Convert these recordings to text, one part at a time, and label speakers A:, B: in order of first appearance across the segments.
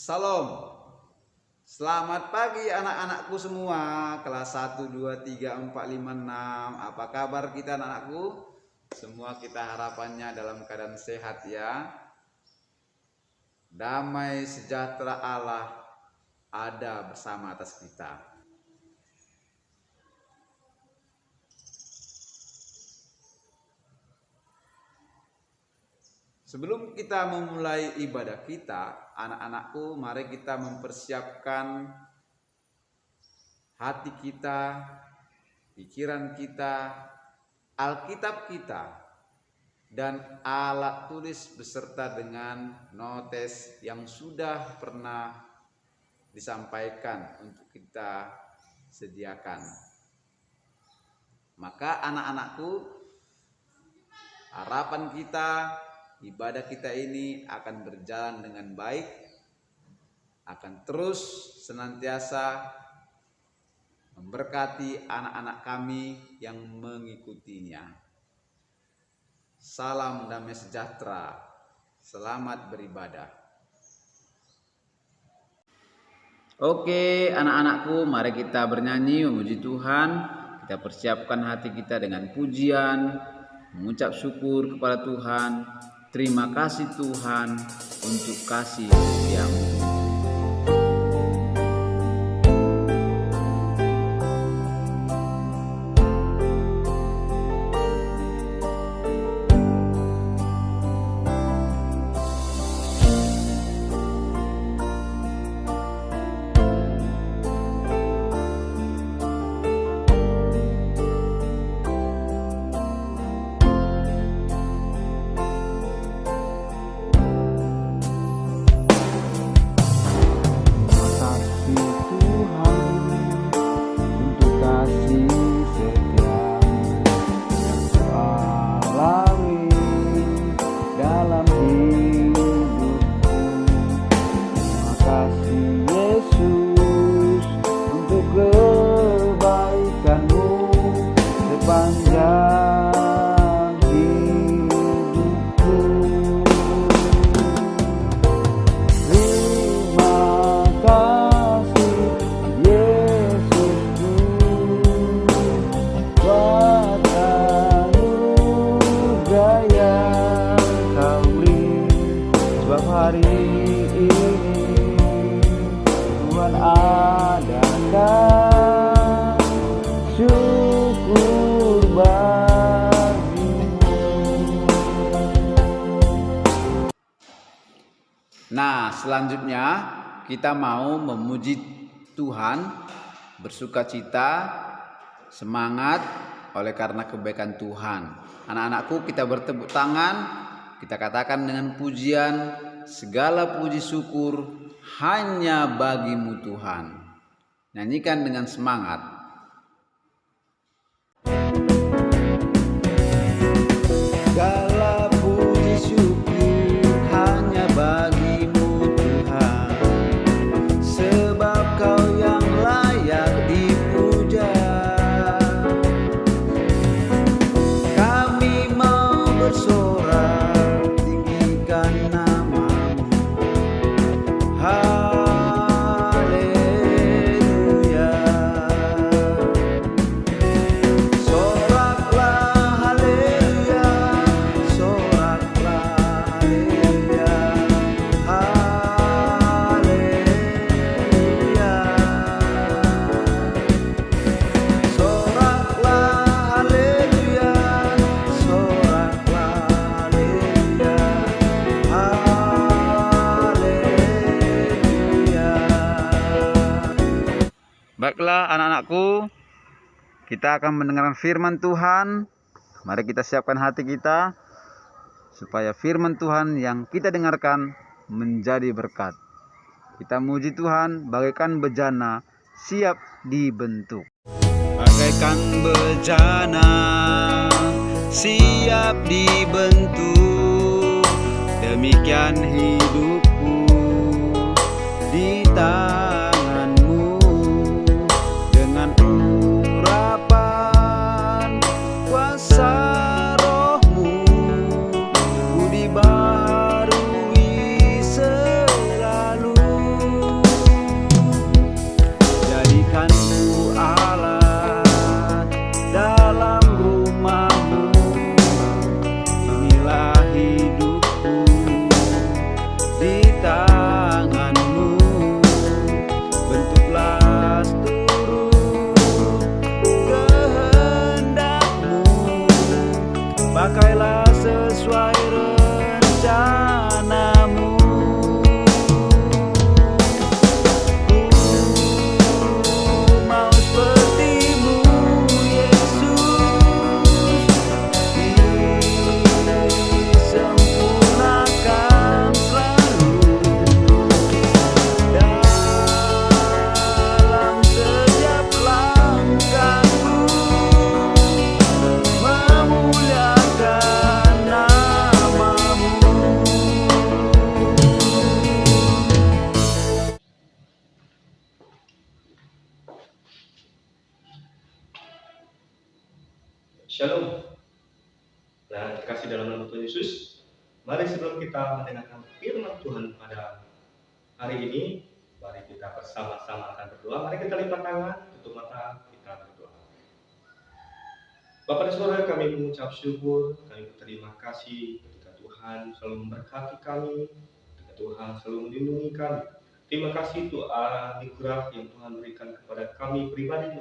A: Salam. Selamat pagi anak-anakku semua, kelas 1, 2, 3, 4, 5, 6. Apa kabar kita anak-anakku? Semua kita harapannya dalam keadaan sehat ya. Damai sejahtera Allah ada bersama atas kita. Sebelum kita memulai ibadah kita, anak-anakku, mari kita mempersiapkan hati kita, pikiran kita, Alkitab kita, dan alat tulis beserta dengan notes yang sudah pernah disampaikan untuk kita sediakan. Maka anak-anakku, harapan kita, ibadah kita ini akan berjalan dengan baik, akan terus senantiasa memberkati anak-anak kami yang mengikutinya. Salam damai sejahtera, selamat beribadah. Oke anak-anakku, mari kita bernyanyi memuji Tuhan. Kita persiapkan hati kita dengan pujian, mengucap syukur kepada Tuhan. Terima kasih Tuhan untuk kasih setiamu. Nah, selanjutnya kita mau memuji Tuhan, bersukacita, semangat oleh karena kebaikan Tuhan. Anak-anakku, kita bertepuk tangan, kita katakan dengan pujian, segala puji syukur hanya bagimu Tuhan. Nyanyikan dengan semangat. Segala puji syukur hanya bagi Baiklah anak-anakku, kita akan mendengarkan firman Tuhan. Mari kita siapkan hati kita supaya firman Tuhan yang kita dengarkan menjadi berkat. Kita muji Tuhan bagaikan bejana siap dibentuk. Bagaikan bejana siap dibentuk, demikian hidupku di tanganmu. Dengan urapan kuasa rohmu, ku dibaharui selalu.
B: Shalom. Nah, terkasih dalam nama Tuhan Yesus, mari sebelum kita mendengarkan firman Tuhan pada hari ini, mari kita bersama-sama akan berdoa. Mari kita lipat tangan, tutup mata, kita berdoa. Bapak dan Saudara, kami mengucap syukur, kami berterima kasih ketika Tuhan selalu memberkati kami, ketika Tuhan selalu melindungi kami. Terima kasih untuk anugerah yang Tuhan berikan kepada kami pribadi.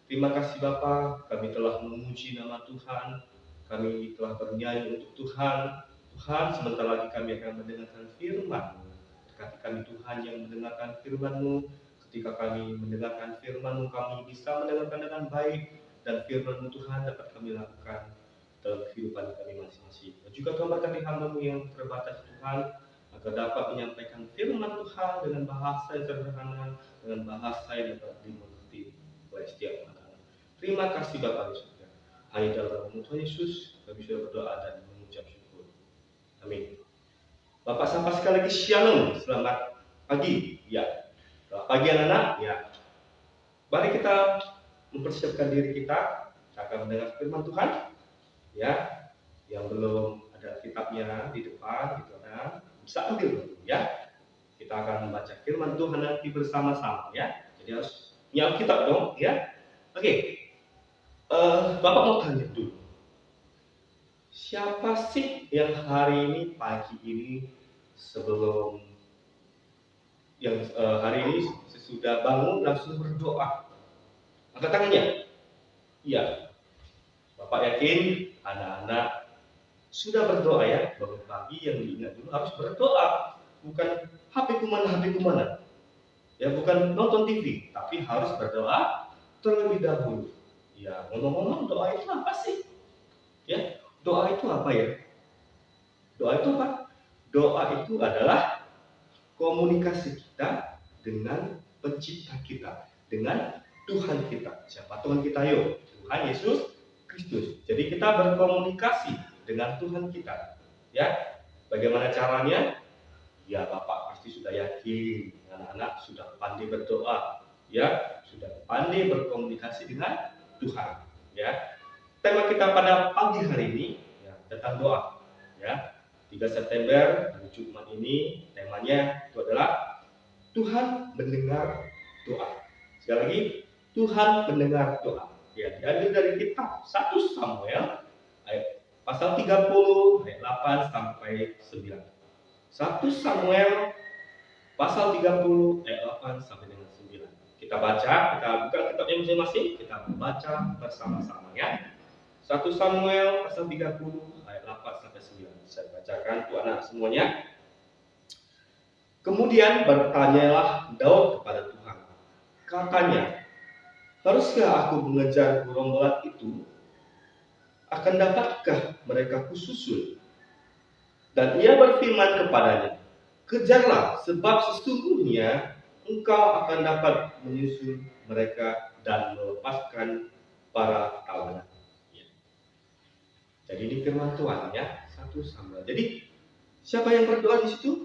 B: Terima kasih Bapa, kami telah memuji nama Tuhan, kami telah bernyanyi untuk Tuhan. Tuhan, sebentar lagi kami akan mendengarkan firman-Mu. Berkati kami Tuhan yang mendengarkan firman-Mu. Ketika kami mendengarkan firman-Mu, kami bisa mendengarkan dengan baik, dan firman-Mu Tuhan dapat kami lakukan dalam kehidupan kami masing-masing. Dan juga Tuhan berkati hamba-Mu yang terbatas Tuhan, agar dapat menyampaikan firman Tuhan dengan bahasa yang sederhana, dengan bahasa yang dapat dimengerti oleh setiap orang. Terima kasih Bapak di surga. Hanya dalam nama Tuhan Yesus kami sudah berdoa dan mengucap syukur. Amin. Bapak sampaikan sekali lagi shalom, selamat pagi. Ya, selamat pagi anak-anak. Ya, mari kita mempersiapkan diri kita akan mendengar firman Tuhan. Ya, yang belum ada kitabnya di depan, gitu kan, bisa ambil dulu ya. Kita akan membaca firman Tuhan nanti bersama-sama ya. Jadi harus punya kitab dong ya. Oke. Bapak mau tanya dulu, siapa sih yang hari ini pagi ini sebelum yang hari ini sesudah bangun langsung berdoa? Angkat tangannya. Iya. Bapak yakin anak-anak sudah berdoa ya. Bangun pagi yang diingat dulu harus berdoa, bukan HP kumana. Ya, bukan nonton TV, tapi harus berdoa terlebih dahulu. Ya, ngomong-ngomong, doa itu apa sih? Ya, doa itu apa ya? Doa itu apa? Doa itu adalah komunikasi kita dengan pencipta kita, dengan Tuhan kita. Siapa Tuhan kita? Yuk, Tuhan Yesus Kristus. Jadi kita berkomunikasi dengan Tuhan kita. Ya, bagaimana caranya? Ya, Bapak pasti sudah yakin anak-anak sudah pandai berdoa, ya, sudah pandai berkomunikasi dengan Tuhan. Ya, tema kita pada pagi hari ini ya, tentang doa. Ya, 3 September hari Jumat ini temanya itu adalah Tuhan mendengar doa. Sekali lagi, Tuhan mendengar doa. Ya, diambil dari kitab 1 Samuel ayat pasal 30 ayat 8 sampai 9. 1 Samuel pasal 30 ayat 8 sampai dengan 9. Kita baca, kita buka kitabnya masing-masing, kita membaca bersama-sama ya. 1 Samuel pasal 30 ayat 8 sampai 9. Saya bacakan untuk anak semuanya. Kemudian bertanyalah Daud kepada Tuhan. Katanya, haruskah aku mengejar gerombolan itu? Akan dapatkah mereka kususul? Dan ia berfirman kepadanya, kejarlah, sebab sesungguhnya engkau akan dapat menyusul mereka dan melepaskan para tawanan. Ya. Jadi ini firman Tuhan ya, 1 Samuel. Jadi siapa yang berdoa di situ?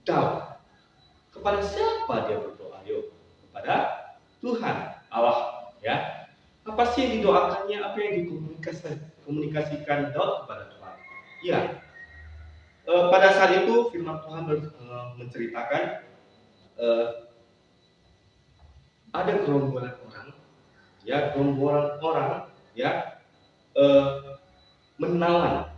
B: Daud. Kepada siapa dia berdoa? Yuk, kepada Tuhan Allah. Ya. Apa sih yang didoakannya? Apa yang dikomunikasikan Daud kepada Tuhan? Ya. Pada saat itu firman Tuhan menceritakan ada gerombolan orang ya menawan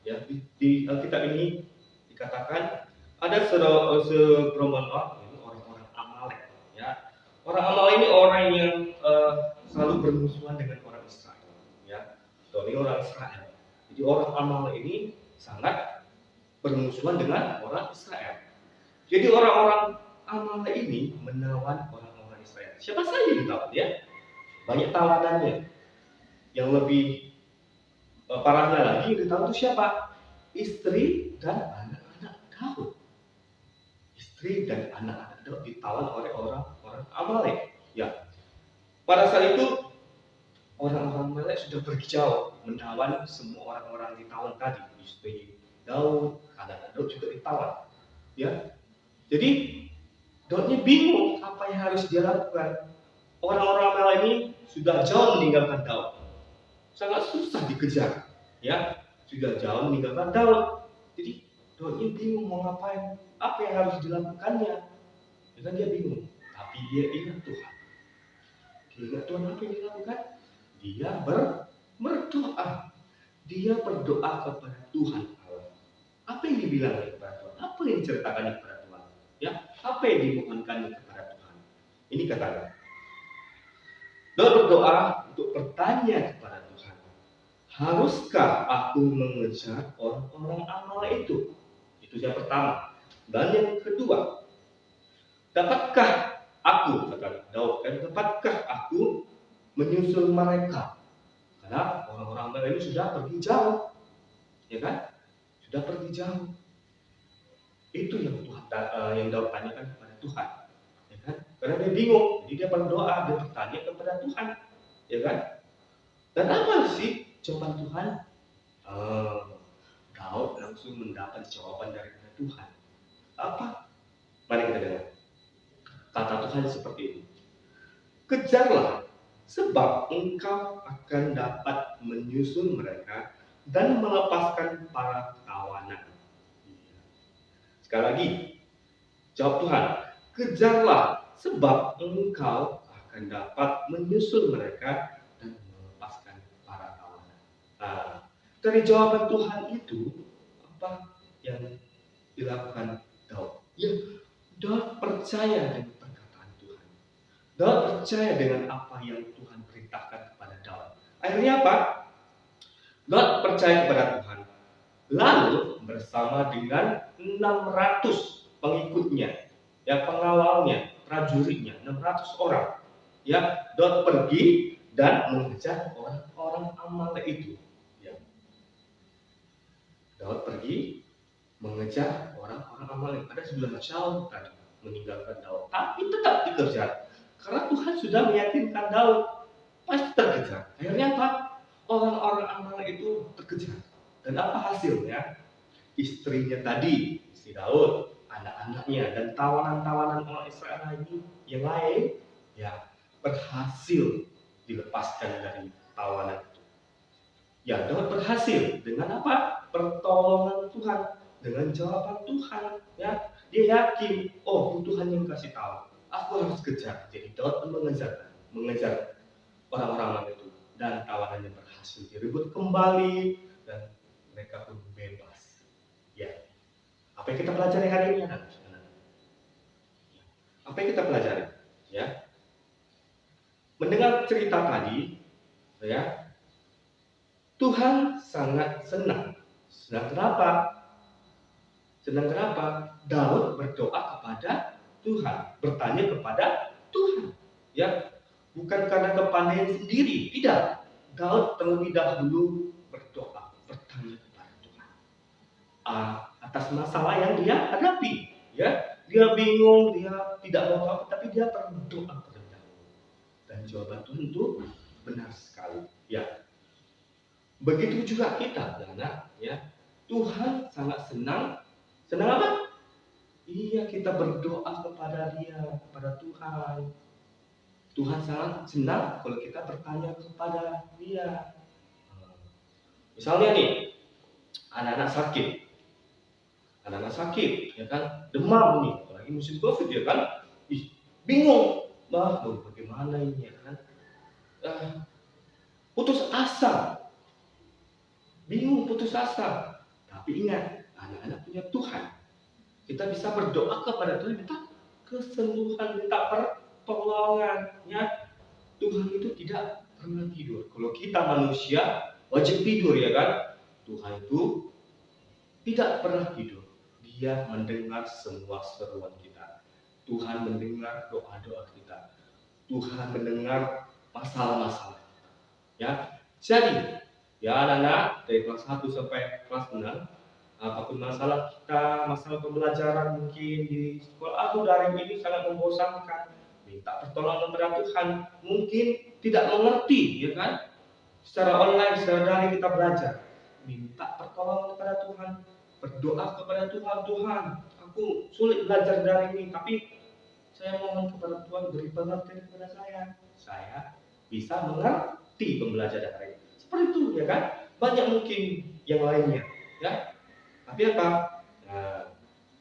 B: ya di Alkitab ini dikatakan ada segerombolan orang-orang Amalek ya. Orang Amalek ini orang yang selalu bermusuhan dengan orang Israel ya. Ini orang Israel. Jadi orang Amalek ini sangat bermusuhan dengan orang Israel. Jadi orang-orang Amalek ini menawan orang-orang Israel. Siapa saja yang ditawan ya? Banyak tawanannya. Yang lebih parahnya lagi yang ditawan itu siapa? Istri dan anak-anak Daud. Istri dan anak-anak Daud ditawan oleh orang-orang Amalek. Ya. Pada saat itu orang-orang Amalek sudah pergi jauh menawan semua orang-orang ditawan tadi. Istri Daud, anak Daud juga ditawan. Ya. Jadi Daudnya bingung apa yang harus dia lakukan. Orang-orang Amalek ini sudah jauh meninggalkan Daud. sangat susah dikejar, ya, sudah jauh meninggalkan Daud. Jadi Daudnya bingung mau ngapain, apa yang harus dilakukannya. Ya kan dia bingung, tapi dia ingat Tuhan. Dia ingat Tuhan, apa yang dilakukan? Dia berdoa. Dia berdoa kepada Tuhan Allah. Apa yang dibilangnya kepada Tuhan? Apa yang diceritakannya kepada Tuhan? Ya, apa yang dimohonkannya kepada Tuhan? Ini katanya. Daud berdoa untuk bertanya kepada Tuhan, haruskah aku mengejar orang-orang amal itu? Itu yang pertama. Dan yang kedua, dapatkah aku, kata Daud, dapatkah aku menyusul mereka? Karena orang-orang amal ini sudah pergi jauh, ya kan? Sudah pergi jauh. Itu yang Daud tanyakan kepada Tuhan, ya kan? Karena dia bingung, jadi dia berdoa, dia bertanya kepada Tuhan, ya kan? Dan apa sih jawaban Tuhan? Daud langsung mendapat jawaban dari Tuhan. Apa? Mari kita dengar. Kata Tuhan seperti ini. Kejarlah, sebab engkau akan dapat menyusul mereka dan melepaskan para tawanan. Sekali lagi, jawab Tuhan. Kejarlah, sebab engkau akan dapat menyusul mereka dan melepaskan para tawanan. Nah, dari jawaban Tuhan itu, apa yang dilakukan Daud? Ya, Daud percaya dengan perkataan Tuhan. Daud percaya dengan apa yang Tuhan perintahkan kepada Daud. Akhirnya apa? Daud percaya kepada Tuhan. Lalu bersama dengan 600 pengikutnya, ya, pengawalnya, prajuritnya, 600 orang, ya, Daud pergi dan mengejar orang-orang Amalek itu. Ya. Daud pergi mengejar orang-orang Amalek. Ada 9 jauh tadi meninggalkan Daud, tapi tetap dikejar karena Tuhan sudah meyakinkan Daud pasti terkejar. Akhirnya apa? Orang-orang Amalek itu terkejar. Dan apa hasilnya? Istrinya tadi, istri Daud, anak-anaknya, dan tawanan-tawanan orang Israel lagi yang lain, ya, berhasil dilepaskan dari tawanan itu. Ya, Daud berhasil dengan apa? Pertolongan Tuhan, dengan jawaban Tuhan. Ya, dia yakin, oh, Tuhan yang kasih tahu, aku harus kejar. Jadi Daud pun mengejar orang-orang itu, dan tawanannya berhasil direbut kembali dan mereka pun bebas. Ya, apa yang kita pelajari hari ini, anak-anak? Apa yang kita pelajari? Ya, mendengar cerita tadi, ya, Tuhan sangat senang. Senang kenapa? Senang kenapa? Daud berdoa kepada Tuhan, bertanya kepada Tuhan. Ya, bukan karena kepandaian sendiri, tidak. Daud terlebih dahulu berdoa, bertanya kepada Tuhan atas masalah yang dia hadapi. Ya, dia bingung, dia tidak mau apa, tapi dia berdoa terlebih dahulu. Dan jawaban Tuhan itu benar sekali. Ya, begitu juga kita, anak, ya. Tuhan sangat senang. Senang apa? Iya, kita berdoa kepada Dia, kepada Tuhan. Tuhan sangat senang kalau kita bertanya kepada Dia. Misalnya nih, anak-anak sakit, ya kan, demam nih, apalagi musim COVID, ya kan, bingung, bagaimana ini, ya kan, putus asa, bingung, putus asa. Tapi ingat, anak-anak punya Tuhan. Kita bisa berdoa kepada Tuhan, minta kesembuhan, minta pertolongan. Ya, Tuhan itu tidak pernah tidur. Kalau kita manusia wajib tidur, ya kan? Tuhan itu tidak pernah tidur. Dia mendengar semua seruan kita. Tuhan mendengar doa-doa kita. Tuhan mendengar masalah-masalah kita. Ya, jadi ya anak-anak dari kelas 1 sampai kelas 6, apapun masalah kita, masalah pembelajaran mungkin di sekolah atau daring ini sangat membosankan, minta pertolongan kepada Tuhan. Mungkin tidak mengerti, ya kan? Secara online, secara daring kita belajar, minta pertolongan kepada Tuhan, berdoa kepada Tuhan. Tuhan, aku sulit belajar daring ini, tapi saya mohon kepada Tuhan beri pengertian kepada saya bisa mengerti pembelajaran daring. Seperti itu, ya kan? Banyak mungkin yang lainnya, ya. Tapi apa? Nah,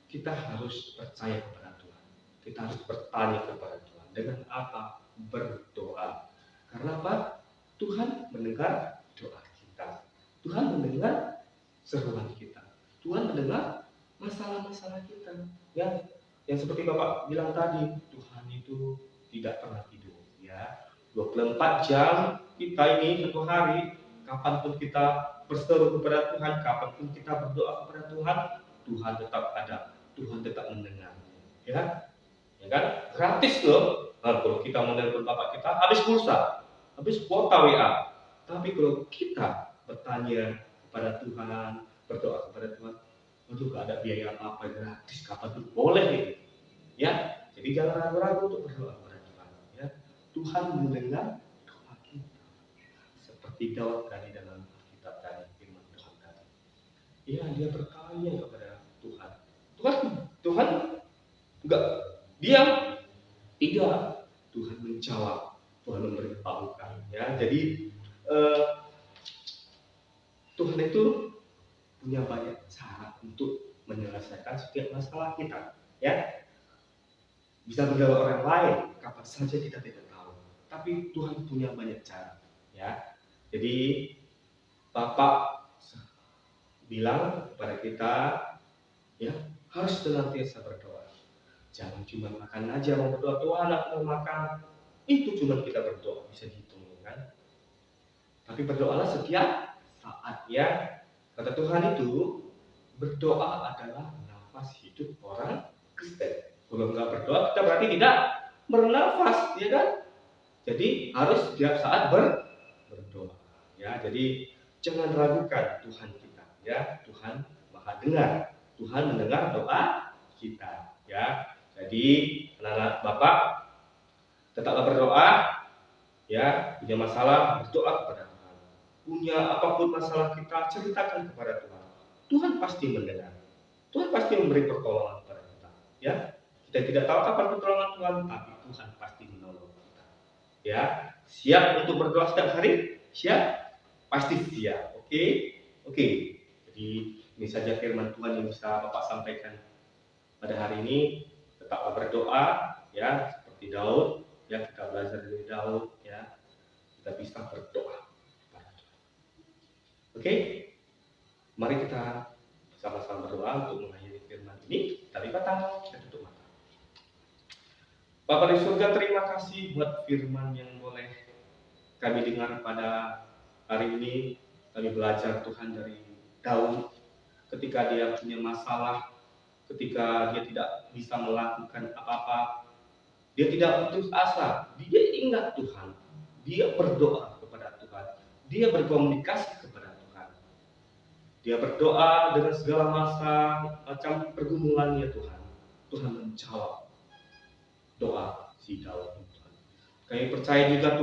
B: kita harus percaya kepada Tuhan. Kita harus bertanya kepada Tuhan. Dengan apa? Berdoa. Karena apa? Tuhan mendengar doa kita. Tuhan mendengar seruan kita. Tuhan mendengar masalah-masalah kita. Ya, yang seperti Bapak bilang tadi, Tuhan itu tidak pernah tidur. Ya, 24 jam kita ini satu hari, kapanpun kita berseru kepada Tuhan, kapanpun kita berdoa kepada Tuhan, Tuhan tetap ada, Tuhan tetap mendengar. Ya kan? Gratis loh. Nah, kalau kita mau nelpon Bapak kita, habis pulsa, habis kuota WA. Tapi kalau kita bertanya kepada Tuhan, berdoa kepada Tuhan, itu gak ada biaya apa-apa, gratis, kapan pun boleh gitu. Ya, jadi jangan ragu-ragu untuk berdoa kepada Tuhan. Ya, Tuhan mendengar doa kita. Seperti Daud tadi dalam Alkitab tadi, firman Tuhan tadi. Ya, dia bertanya kepada Tuhan. Tuhan enggak diam, tidak. Tuhan menjawab, Tuhan memberitahukan. Ya, jadi Tuhan itu punya banyak cara untuk menyelesaikan setiap masalah kita. Ya, bisa menjawab orang lain kapan saja kita tidak tahu. Tapi Tuhan punya banyak cara. Ya, jadi Bapak bilang kepada kita, ya, harus senantiasa berdoa. Jangan cuma makan aja mau berdoa, Tuhan aku mau makan. Itu cuma kita berdoa, bisa dihitung, kan? Tapi berdoalah setiap saat, ya. Kata Tuhan itu, berdoa adalah nafas hidup orang Kristen. Kalau nggak berdoa, kita berarti tidak bernafas, ya kan? Jadi harus setiap saat berdoa. Ya, jadi jangan ragukan Tuhan kita, ya. Tuhan Maha dengar. Tuhan mendengar doa kita, ya. Jadi anak-anak Bapak tetaplah berdoa, ya. Punya masalah, berdoa kepada Tuhan. Punya apapun masalah kita, ceritakan kepada Tuhan. Tuhan pasti mendengar. Tuhan pasti memberi pertolongan kepada kita, ya. Kita tidak tahu kapan pertolongan Tuhan, tapi Tuhan pasti menolong kita. Ya, siap untuk berdoa setiap hari? Siap? Pasti siap. Oke. Jadi ini saja firman Tuhan yang bisa Bapak sampaikan pada hari ini. Tetaplah berdoa, ya, seperti Daud. Ya, kita belajar dari Daud, ya. Kita bisa berdoa kepada Tuhan. Oke? Mari kita sama-sama berdoa untuk mengakhiri firman ini. Kita lipat tangan, kita tutup mata. Bapa di surga, terima kasih buat firman yang boleh kami dengar pada hari ini. Kami belajar Tuhan dari Daud ketika dia punya masalah, ketika dia tidak bisa melakukan apa-apa, dia tidak putus asa, dia ingat Tuhan, dia berdoa kepada Tuhan, dia berkomunikasi kepada Tuhan, dia berdoa dengan segala macam pergumulannya. Tuhan menjawab doa si Daud. Kami percaya juga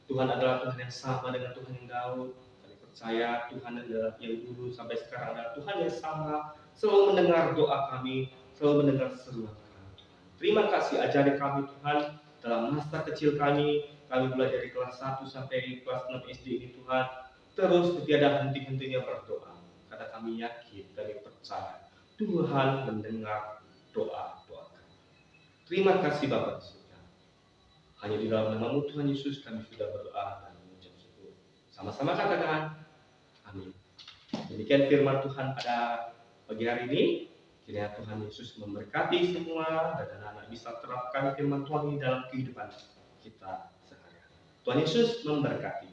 B: Tuhan adalah Tuhan yang sama dengan Tuhan yang Daud. Kami percaya Tuhan adalah yang dulu sampai sekarang adalah Tuhan yang sama, selalu mendengar doa kami, selalu mendengar seruan kami. Terima kasih, ajari kami Tuhan dalam masa kecil kami mulai dari kelas 1 sampai kelas 6 SD ini Tuhan, terus tiada henti-hentinya berdoa. Karena kami yakin, kami percaya Tuhan mendengar doa kami. Terima kasih Bapak di surga. Hanya di dalam nama-Mu Tuhan Yesus kami sudah berdoa dan mengucap syukur. Sama-sama katakan amin. Demikian firman Tuhan pada pagi hari ini. Kiranya Tuhan Yesus memberkati semua dan anak-anak bisa terapkan firman Tuhan ini dalam kehidupan kita sehari-hari. Tuhan Yesus memberkati.